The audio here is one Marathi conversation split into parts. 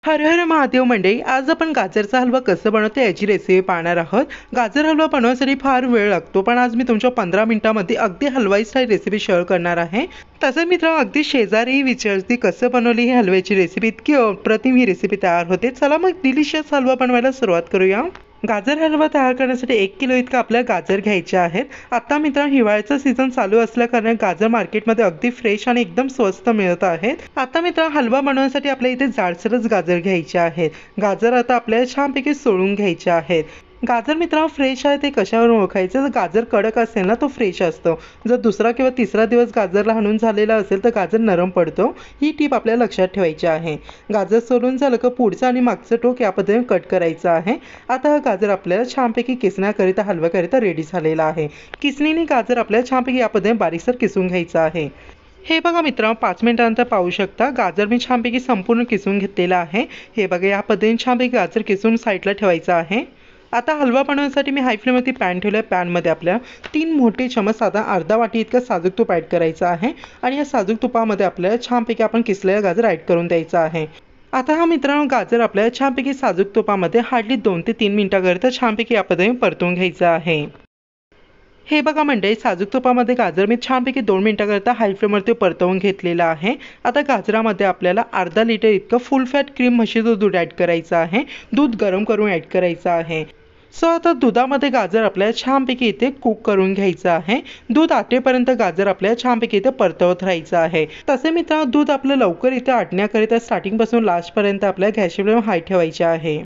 हर हर महादेव मंडळी, आज आपण गाजरचा हलवा कसं बनवतो याची रेसिपी पाहणार आहोत। गाजर हलवा बनवण्यासाठी फार वेळ लागतो, पण आज मी तुमच्या 15 मिनिटांमध्ये अगदी हलवाई स्टाईल रेसिपी शेअर करणार आहे। तसं मित्रांनो, अगदी शेजारी विचारती कसं बनवली ही हलव्याची रेसिपी, इतकी अप्रतिम ही रेसिपी तयार होते। चला मग डिलिशियस हलवा बनवायला सुरुवात करूया। गाजर हलवा तयार करण्यासाठी 1 किलो इतका आपल्याला गाजर घ्यायचे आहेत। आता मित्रांनो, हिवाळ्याचा सीझन चालू असल्याकारणे गाजर मार्केटमध्ये अगदी फ्रेश आणि एकदम स्वस्त मिळत आहेत। आता मित्रांनो, हलवा बनवण्यासाठी आपल्याला इथे जाडसरच गाजर घ्यायचे आहेत। गाजर आता आपल्याला छानपैकी सोलून घ्यायचे आहेत। गाजर मित्रांनो फ्रेश आहे ते कशावरून ओळखायचं? जर गाजर कडक असेल ना, तो फ्रेश असतो। जर दुसरा किंवा तिसरा दिवस गाजरला हाणून झालेला असेल तर गाजर नरम पडतो। ही टीप आपल्याला लक्षात ठेवायची आहे। गाजर सोलून झालं का पुढचं आणि मागचं टोक या पद्धतीने कट करायचं आहे। आता हा गाजर आपल्याला छानपैकी किसण्याकरिता हलव्याकरिता रेडी झालेला आहे। किसणीने गाजर आपल्याला छानपैकी या पद्धतीने बारीकसर किसून घ्यायचं आहे। हे बघा मित्रांनो, 5 मिनिटांनंतर पाहू शकता गाजर मी छानपैकी संपूर्ण किसून घेतलेला आहे। हे बघा, या पद्धतीने छानपैकी गाजर किसून साईडला ठेवायचं आहे। आता हलवा बनवण्यासाठी मी हाय फ्लेमवरती पॅन ठेवलं आहे। पॅनमध्ये आपल्या 3 मोठे चमच साधारण अर्धा वाटी इतकं साजूक तूप ॲड करायचं आहे आणि या साजूक तुपामध्ये आपल्याला छानपैकी आपण किसलेलं गाजर ॲड करून द्यायचं आहे। आता हा मित्रांनो, गाजर आपल्याला छानपैकी साजूक तुपामध्ये हार्डली 2 ते 3 मिनिटाकरिता छानपैकी या पद्धतीने परतून घ्यायचं आहे। हे बघा मंडळी, साजूक तुपामध्ये गाजर मी छानपैकी 2 मिनिटाकरिता हाय फ्लेमवरती परतवून घेतलेला आहे। आता गाजरामध्ये आपल्याला अर्धा लिटर इतकं फुल फॅट क्रीम म्हशीचं दूध ॲड करायचं आहे। दूध गरम करून ॲड करायचं आहे। सो आता दुधामध्ये गाजर आपल्याला छानपैकी इथे कुक करून घ्यायचं आहे। दूध आटेपर्यंत गाजर आपल्याला छानपैकी इथे परतवत राहायचं आहे। तसे मित्रांनो, दूध आपलं लवकर इथे आटण्याकरिता स्टार्टिंगपासून लास्टपर्यंत आपल्याला गॅसची फ्लेम हाय ठेवायची आहे।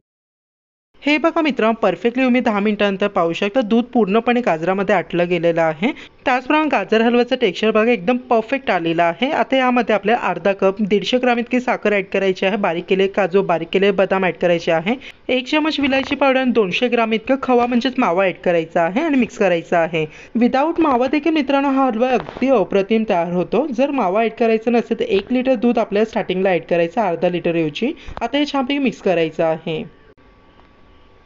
हे बघा मित्रांनो, परफेक्टली तुम्ही 10 मिनिटांनंतर पाहू शकता दूध पूर्णपणे गाजरामध्ये आटलं गेलेलं आहे। त्याचप्रमाणे गाजर हलव्याचं टेक्स्चर बघा एकदम परफेक्ट आलेलं आहे। आता यामध्ये आपल्याला अर्धा कप 150 ग्राम इतकी साखर ॲड करायची आहे। बारीक केले काजू, बारीक केले बदाम ॲड करायचे आहे। 1 चमच विलायची पावडर आणि 200 ग्राम इतकं खवा म्हणजेच मावा ॲड करायचा आहे आणि मिक्स करायचा आहे। विदाऊट मावा देखील मित्रांनो हा हलवा अगदी अप्रतिम तयार होतो। जर मावा ॲड करायचा नसेल तर 1 लिटर दूध आपल्याला स्टार्टिंगला ॲड करायचं, अर्धा लिटर ऐवजी। आता हे छानपैकी मिक्स करायचं आहे।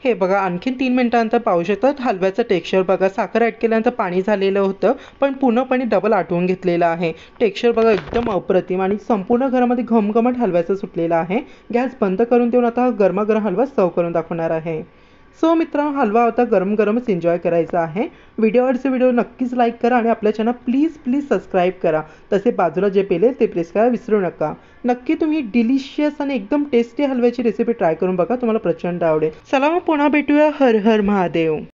हे बघा, आणखीन 3 मिनिटांनंतर पाहू शकता हलव्याचं टेक्स्चर बघा, साखर ॲड केल्यानंतर पाणी झालेलं होतं, पण पूर्णपणे डबल आटवून घेतलेलं आहे। टेक्स्चर बघा एकदम अप्रतिम आणि संपूर्ण घरामध्ये घमघमाट हलव्याचं सुटलेला आहे। गॅस बंद करून देऊन आता गरमागरम हलवा सर्व करून दाखवणार आहे। सो मित्रांनो, हलवा आता गरम गरमच एन्जॉय करायचा आहे। व्हिडिओ नक्कीच लाईक करा आणि आपल्या चॅनल प्लीज सबस्क्राईब करा। तसे बाजूला जे बेल आहे ते प्रेस करायला विसरू नका। नक्की तुम्ही डिलिशियस आणि एकदम टेस्टी हलव्याची रेसिपी ट्राय करून बघा, तुम्हाला प्रचंड आवडेल। चला मग पुन्हा भेटूया। हर हर महादेव।